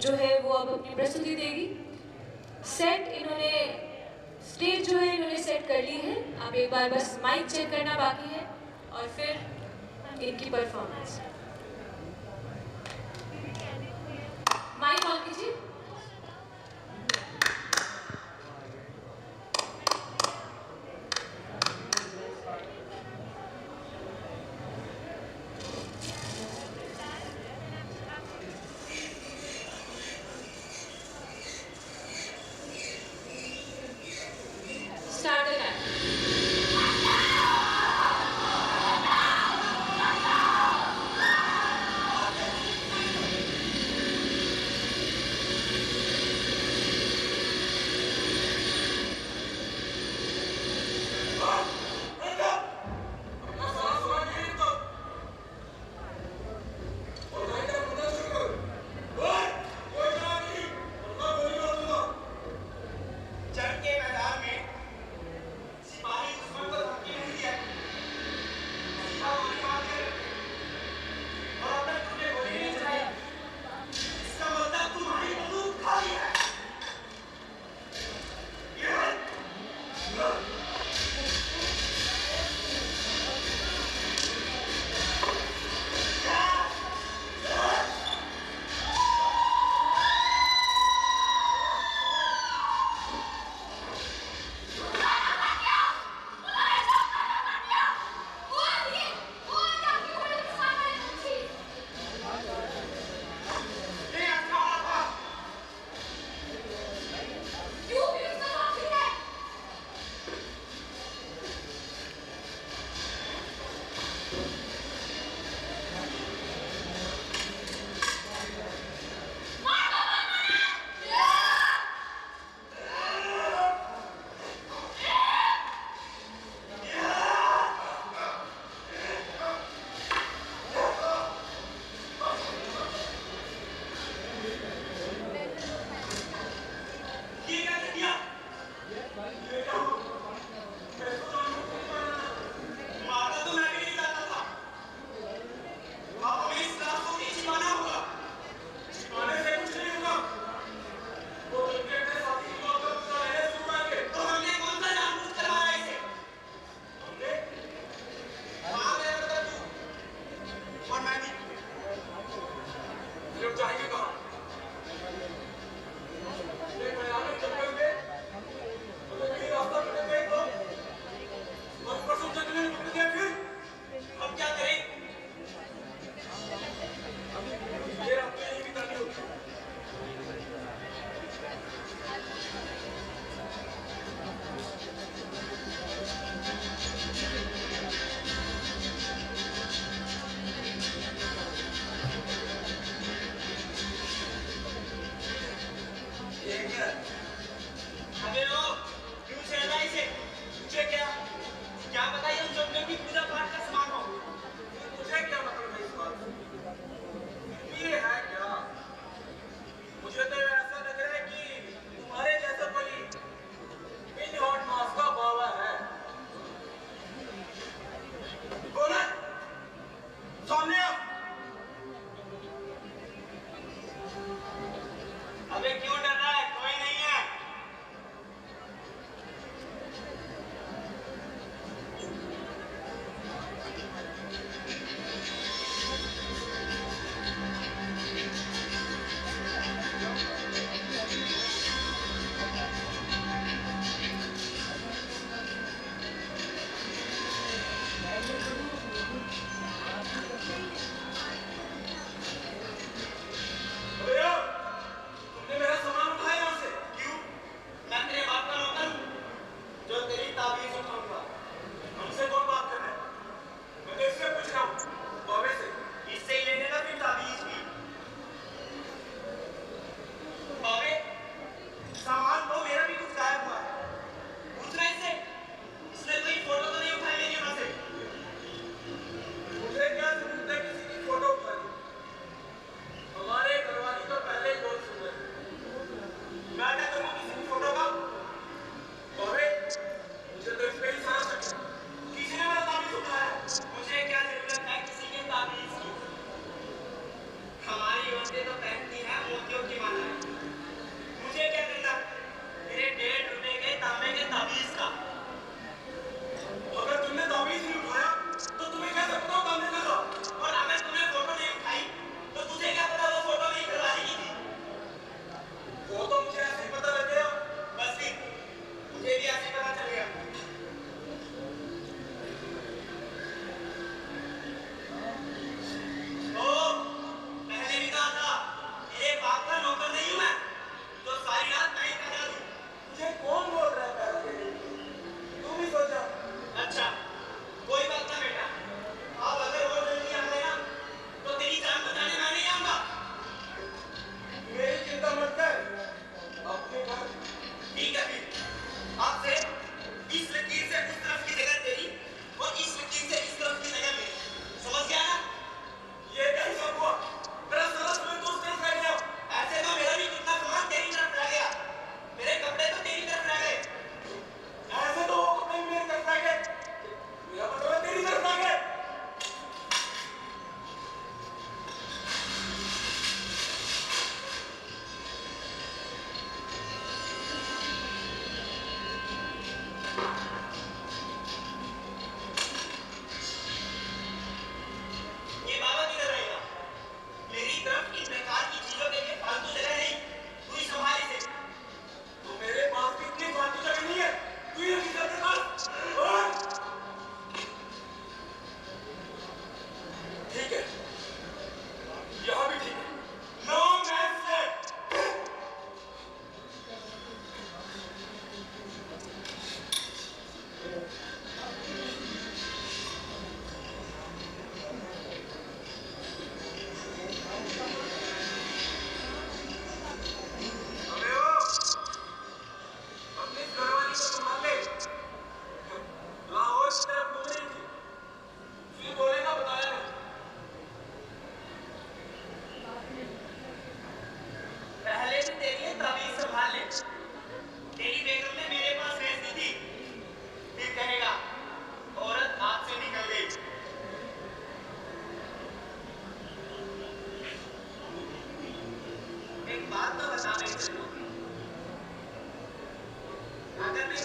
जो है वो अब अपनी प्रस्तुति देगी। सेट इन्होंने स्टेज जो है इन्होंने सेट कर ली है। अब एक बार बस माइक चेक करना बाकी है और फिर इनकी परफॉर्मेंस। माइक ऑन कीजिए। Start the time.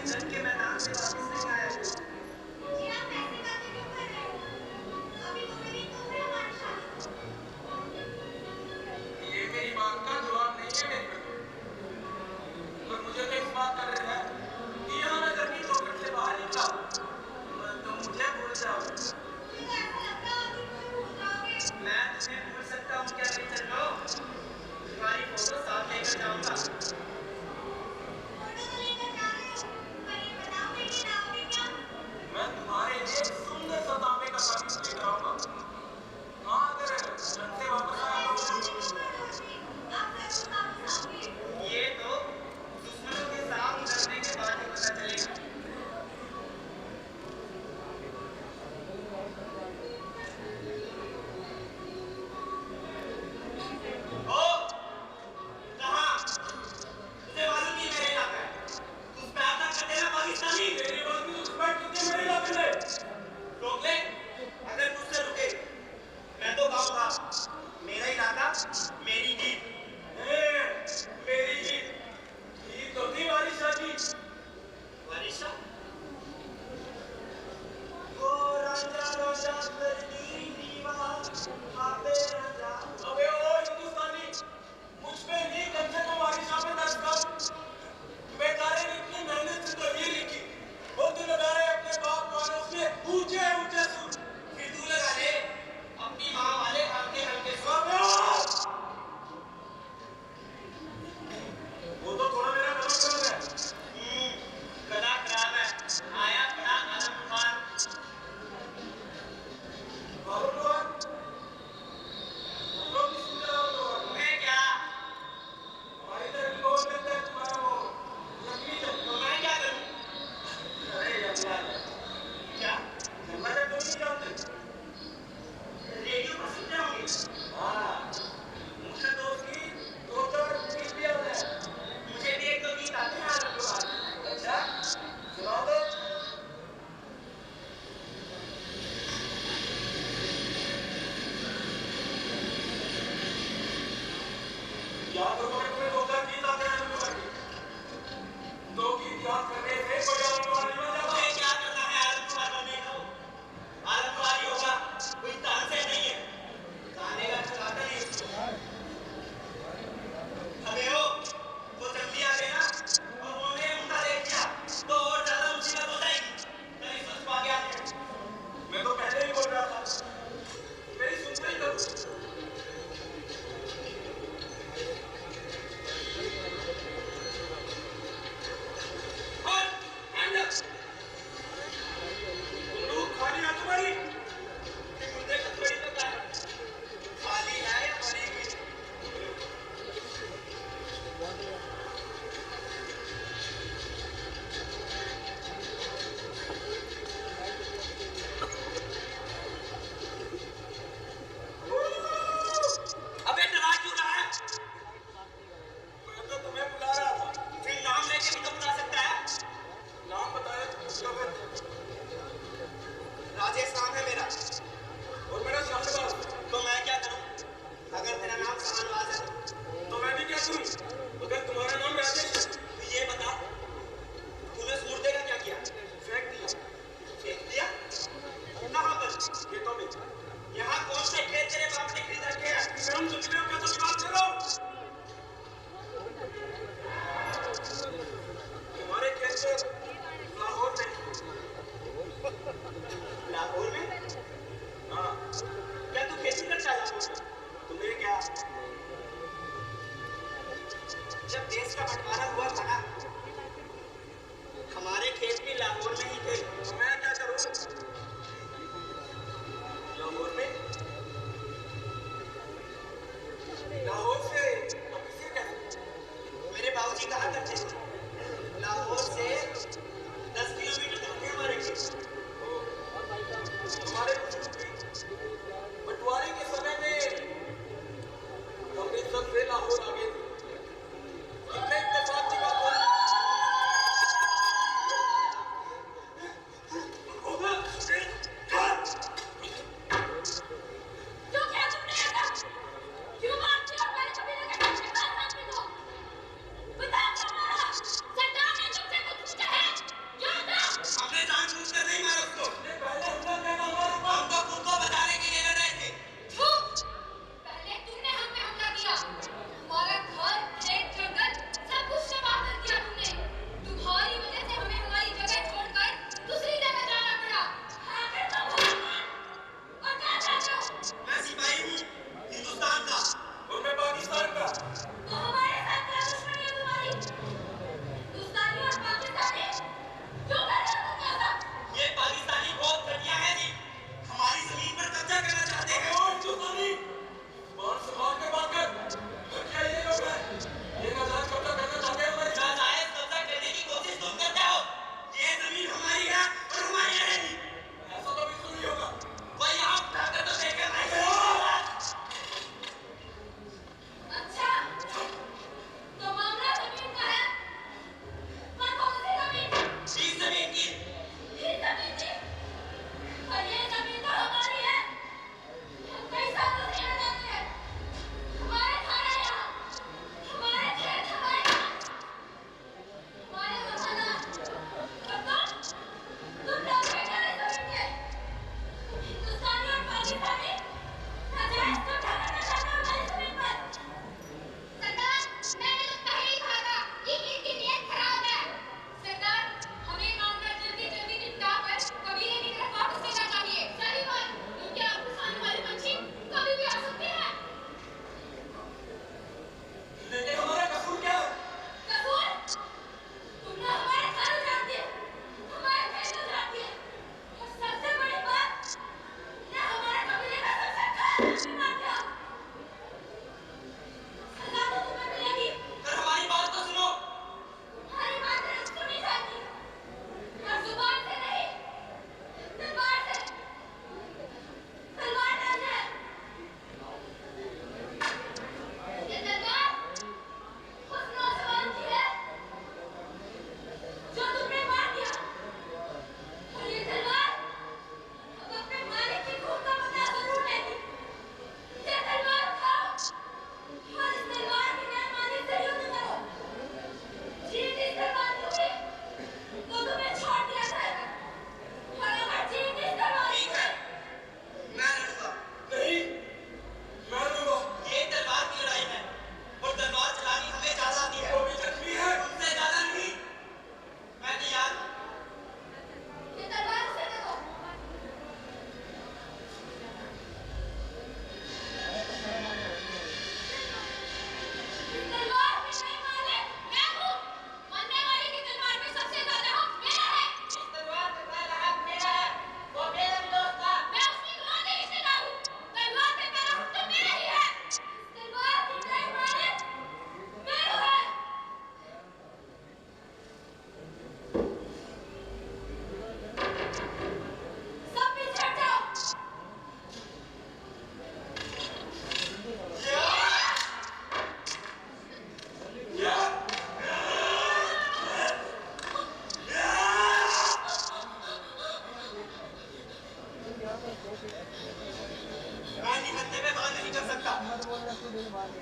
जंग के मैदान से वापस नहीं आया हूँ। ये आप ऐसी बातें क्यों कर रहे हो? अभी तो मेरी तुम है हमारी शादी। ये मेरी बात का जवाब नहीं है मेरे को। पर मुझे तो इस बात का डर है कि यहाँ मैं गर्मी चौखट से बाहर निकला तो मुझे भूल जाओ। मुझे तो ऐसा लगता है कि तुम भूल जाओगे। मैं तुम्हें भूल सकता हूँ क्या नहीं चलो? तुम्हारी फोटो साथ लेकर जाऊंगा। फोटो तो लेकर जा रहे हो, पर ये बताओगे कि लाओगे क्या? मैं तुम्हारे लिए एक सुंदर सा तांबे का कागज लेकर आऊंगा। हाँ अगर जंग से वापस आया तो आप जरूर वापस आओगे। ये तो दुश्मनों के साथ लड़ने के बाद ही पता चलेगा। ओ कहाँ? तुझे मालूम नहीं मेरे इलाका है। तुझ पे अटैक कर देना पाकिस्तानी। तेरी बात में तुझ पे कितने मेरे इलाके में? रोक ले। अगर मुझसे रुके मैं तो कहूँगा मेरा इलाका मेरी जीत। मेरी जीत। जीत तो थी बारिशा की। बारिशा? ओ राजा राजा करनी दीवा आपे राजा। अबे ओ हिंदुस्तानी मुझ पे नहीं कम से कम बारिशा पे दस कम। बेचारे ने इतनी मेहनत से तो ये लिखी वो तू लगा रहे अपने बाप वालों से ऊंचे ऊंचे सुर। फिर तू लगा ले अपनी माँ वाले हल्के हल्के स्वर। वो तो थोड़ा मेरा गलत गलत है। गला खराब है। आया बड़ा आलम तूफान। और लोग लोग किसी तरह तो तुम्हें क्या? हमारी तरफ लोग कहते हैं तुम्हारा वो नकली है। तो मैं क्या करूं? अरे यार क्या? मैं तो नहीं जानते। रेडियो पर सुनते होंगे। हाँ मुझे तो उसकी दो चार गीत भी याद है। मुझे भी एक दो गीत आते हैं आलम तूफान। अच्छा सुनाओ तो। याद करो कि तुम्हें दो चार गीत आते हैं आलम तूफान के। दो गीत याद करने से कोई आलम तूफान नहीं बन जाता। मुझे क्या करना है आलम तूफान बनने का? आलम तूफान ही होगा कोई तानसेन नहीं है। गाने का चलाता नहीं उसको। अबे वो जल्दी आ गए ना और उन्होंने उनका देख लिया तो और ज्यादा मुसीबत हो जाएगी। मेरी सोच पा गया। मैं तो पहले ही बोल रहा था मेरी सुनते ही करो। और हैंड अप। बंदूक खाली है तुम्हारी? मुझे तो थोड़ी पता है खाली है या भरी हुई। अबे डरा क्यों रहा है? मैं तो तुम्हें बुला रहा था। फिर नाम लेके भी तो बुला सकता है। नाम बताया तो फिर राजेश नाम है मेरा और मेरा शाहनवाज। तो मैं क्या करूं? अगर तेरा नाम शाहनवाज है तो मैं भी क्या करूं? अगर तुम्हारा नाम राजेश है तो ये बता तूने सूरते का क्या किया? फेंक दिया। फेंक दिया? कहाँ पर? खेतों में। यहाँ कौन से खेत तेरे बाप ने खरीद रखे हैं? हम दुश्मनों का तो बात करो। तुम्हारे खेत में लाहौर में। लाहौर में? हाँ क्या तू खेती करता है लाहौर में? तुम्हें क्या? जब देश का बंटवारा हुआ था ना हमारे खेत भी लाहौर में ही थे। तो मैं क्या करूं? लाहौर में? लाहौर से ऑफिसर कैसे? मेरे बाबूजी कहा करते थे लाहौर से 10 किलोमीटर दूर थे हमारे खेत। हमारे बंटवारे के समय में अमृतसर से लाहौर आ गए थे। कितने इत्तेफाक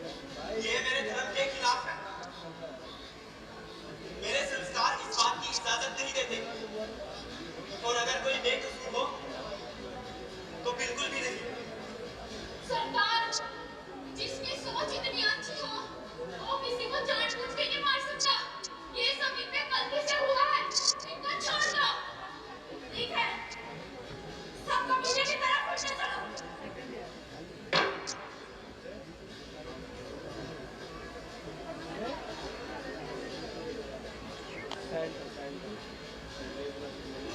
ये मेरे धर्म के खिलाफ है। मेरे संस्कार इस बात की इजाजत नहीं देते। और अगर कोई बेकसूर हो तो बिल्कुल भी नहीं। सरदार, जिसकी सोच इतनी अच्छी हो, वो किसी को जानबूझ के नहीं मार सकता। ये सब इन पे गलती से हुआ है। इनको छोड़ दो। ठीक है, सब कमीने की तरफ उठने चलो।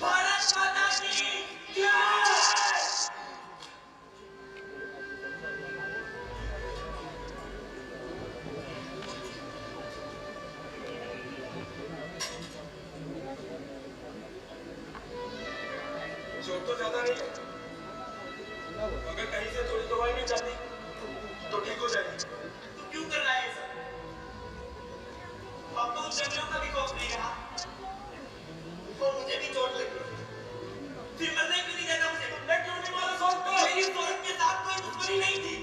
भारत माता की जय। चोट तो ज्यादा नहीं है। अगर कहीं से थोड़ी दवाई मिल जाती तो ठीक हो जाएगी। तू क्यों कर रहा है ये सब? अब तो उन जंगलियों का भी खौफ नहीं रहा। और मुझे भी चोट लगी। फिर मरने क्यों नहीं देता मुझे? मैं क्यों नहीं मारा सोचता? मेरी औरत के साथ कोई दुश्मनी नहीं थी।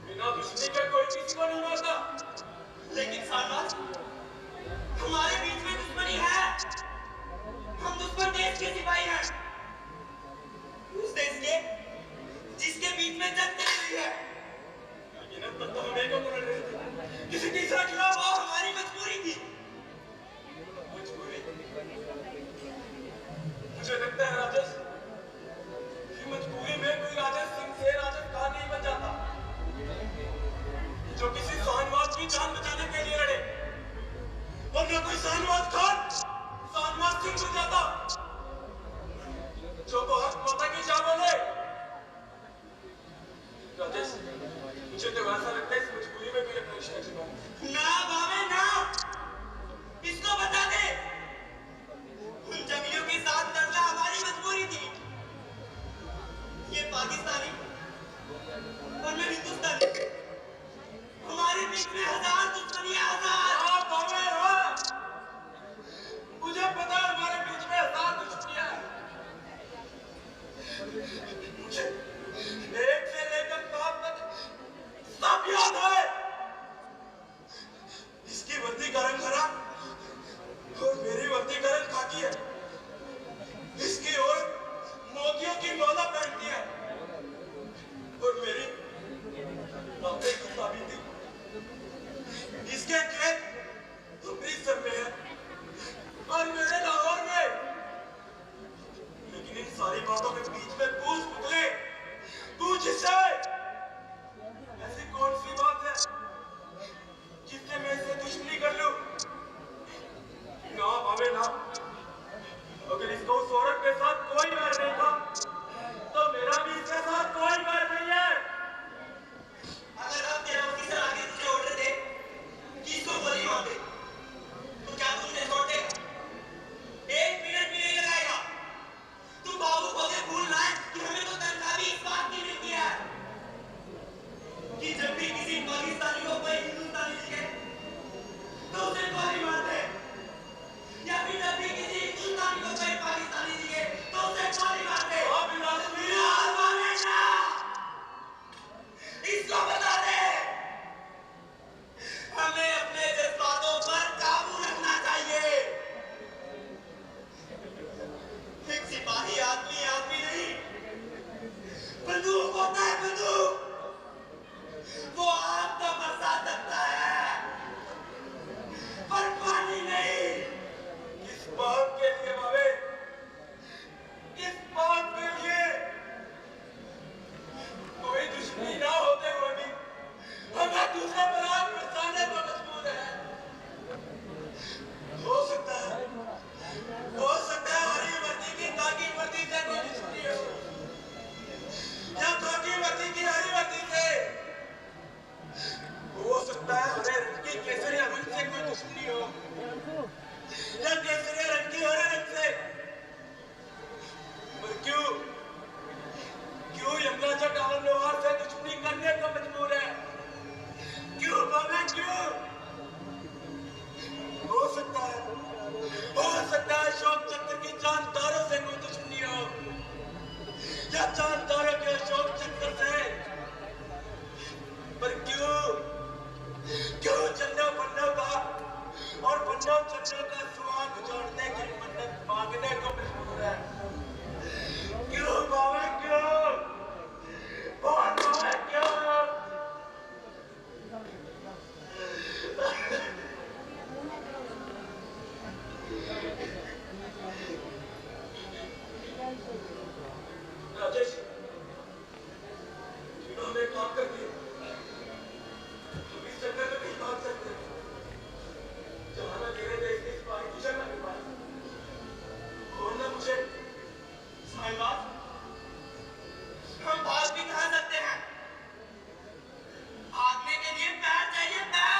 बिना दुश्मनी के कोई किसी को नहीं मारता। लेकिन सारनाथ, हमारे बीच में दुश्मनी है। हम दुश्मन देश के सिपाही हैं। उस देश के जिसके बीच में जंग चल रही है। लेकिन अब तक तो हम एक होकर लड़ रहे थे। किसी तीसरा खिलाफ और हमारी मजबूरी थी। मजबूरी? मुझे लगता है राजेश कि मजबूरी में कोई राजेश सिंह से राजेश खान नहीं बन जाता, जो किसी शाहनवाज की जान बचाने के लिए लड़े। और न कोई शाहनवाज खान शाहनवाज सिंह बन जाता, जो बहुत माता की जान बोले। राजेश, मुझे तो ऐसा लगता है इस मजबूरी में कोई अपना रिश्ता छिपा। ना बाबे ना, इसको बता दे। उन जंगलियों के साथ लड़ना हमारी मजबूरी थी। ये पाकिस्तानी और मैं हिंदुस्तानी, हमारे बीच में हजार दुश्मनियां, हजार। बाबे हाँ, मुझे पता है हमारे बीच में हजार दुश्मनियां हैं। मुझे एक से लेकर 7 तक सब याद है। इसकी वर्दी का रंग हरा और मेरी वर्दी का रंग खाकी है। इसकी और मोतियों की माला पहनती है और मेरी रातें गुलाबी थी। इसके खेत अमृतसर में है और मेरे लाहौर में। लेकिन इन सारी बातों के बीच में पूछ पुतले, पूछ इससे ऐसी कौन सी बात है जिससे मैं इसे दुश्मनी कर लूं? ना भावे ना, अगर इसको उस औरत के साथ कोई बैर नहीं था तो मेरा भी इसके साथ कोई बैर नहीं है। अगर अब तेरा ऑफिसर आगे तुझे ऑर्डर दे कि इसको गोली मार दे, तो क्या तू उन्हें छोड़ देगा? 1 मिनट भी नहीं लगाएगा। तू बाबू को ये भूल रहा है कि हमें तो तनख्वाह भी इस बात की मिलती है कि जब भी किसी पाकिस्तानी को कोई हिंदुस्तानी दिखे तो उसे गोली मार दे, या फिर जब भी किसी हिंदुस्तानी को कोई पाकिस्तानी दिखे तो उसे गोली मार दे। इसको बता दे, हमें अपने जज्बातों पर काबू रखना चाहिए। एक सिपाही आदमी आदमी नहीं, बंदूक होता है बंदूक। वो आग तो बरसा सकता है पर पानी नहीं। किस बात के लिए बाबे, किस बात के लिए? कोई दुश्मनी ना होते हुए भी हमें दूसरे पर आग बरसाने को मजबूर है। हो सकता है हरी वर्दी की ताकि वर्दी से कोई दुश्मनी हो, या ताकि वर्दी की हरी वर्दी से। हो सकता है हरे रंग की केसरिया रंग से कोई दुश्मनी हो, या केसरिया रंग की हरे रंग से। पर क्यों यमराजा और लोहार से दुश्मनी करने को मजबूर है? क्यों बाबा क्यों? हो सकता है अशोक चक्र की चांद तारों से कोई दुश्मनी हो, या चांद तारों के अशोक चक्र से। पर क्यों राजेश, हमें एक काम करती है। तुम इस चक्कर में नहीं भाग सकते। जहाँ ना तेरे देश की सिपाही तुझे ना मिल पाए, और ना मुझे। साहिबाज, हम भाग भी कहाँ सकते हैं? भागने के लिए पैर चाहिए, पैर।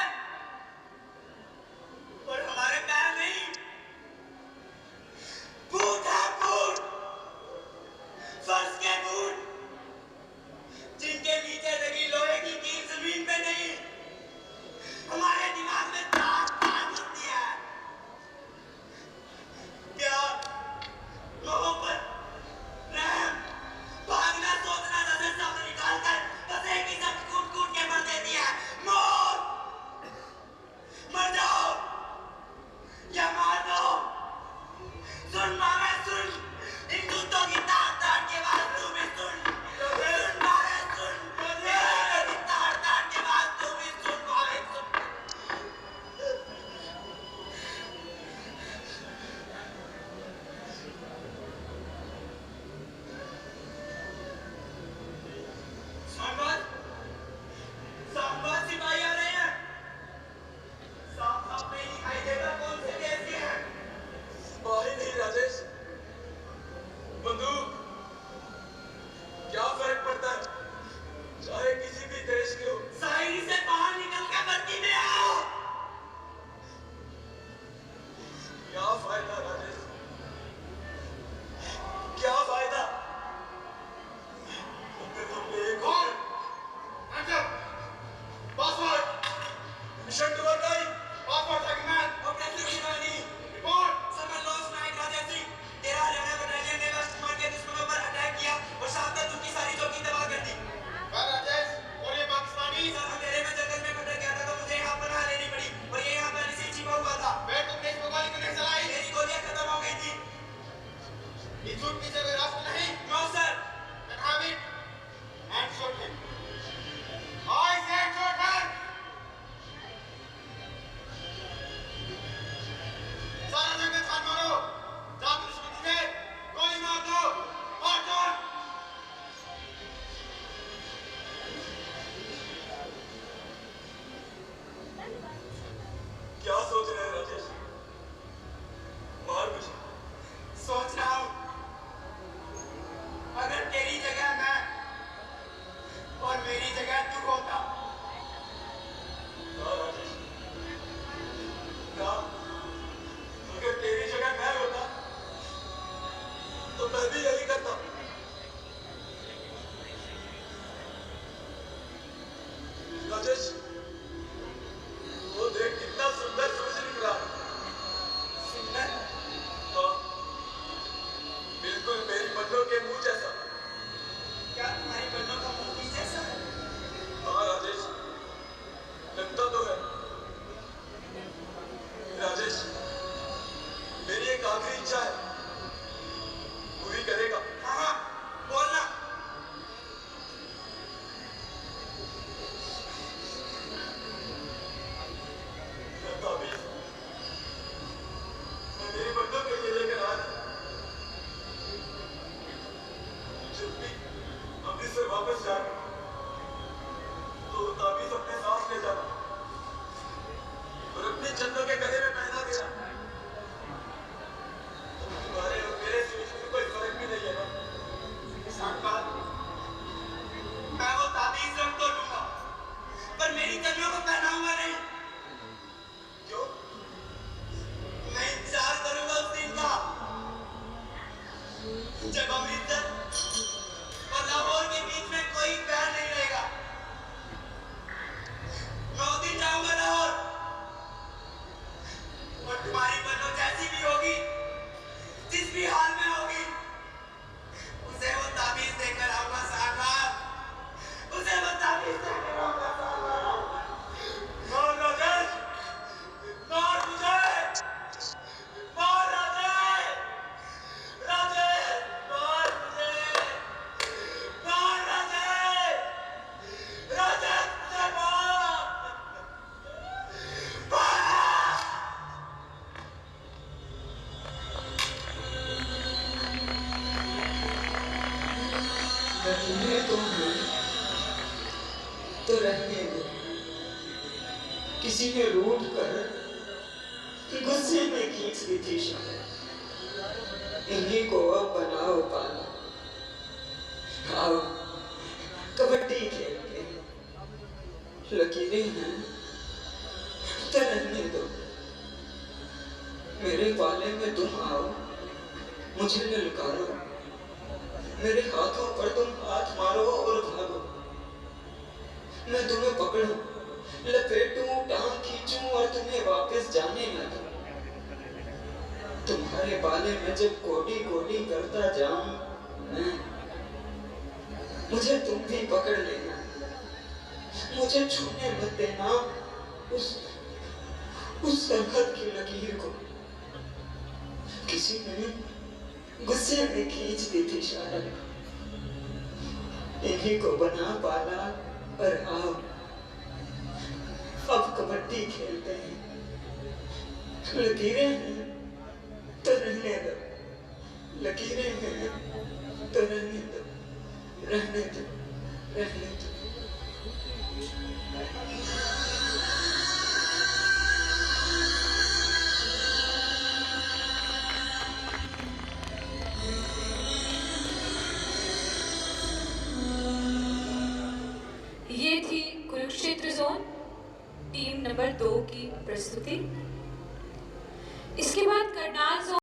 किसी ने रूठ कर गुस्से में खींच दी थी शायद। इन्हीं को अब बनाओ पाला, आओ कबड्डी खेलते हैं। लकीरें हैं तो रहने दो, मेरे पाले में तुम आओ, मुझे ललकारो, मेरे हाथों पर तुम हाथ मारो और भागो। मैं तुम्हें पकड़ूं, लपेटूं, टांग खींचूं और तुम्हें वापस जाने न दूं। तुम्हारे पाले में जब कोडी कोडी करता जाऊं, मुझे तुम भी पकड़ लेना, मुझे छूने मत देना उस सरहद की लकीर को। किसी ने गुस्से में खींच दी थी शायद। इन्हीं को बना पाला और आओ अब कबड्डी खेलते हैं। लकीरें हैं तो रहने दो, लकीरें हैं तो रहने दो, रहने दो, रहने दो। ये थी कुरुक्षेत्र जोन टीम नंबर 2 की प्रस्तुति। इसके बाद करनाल जोन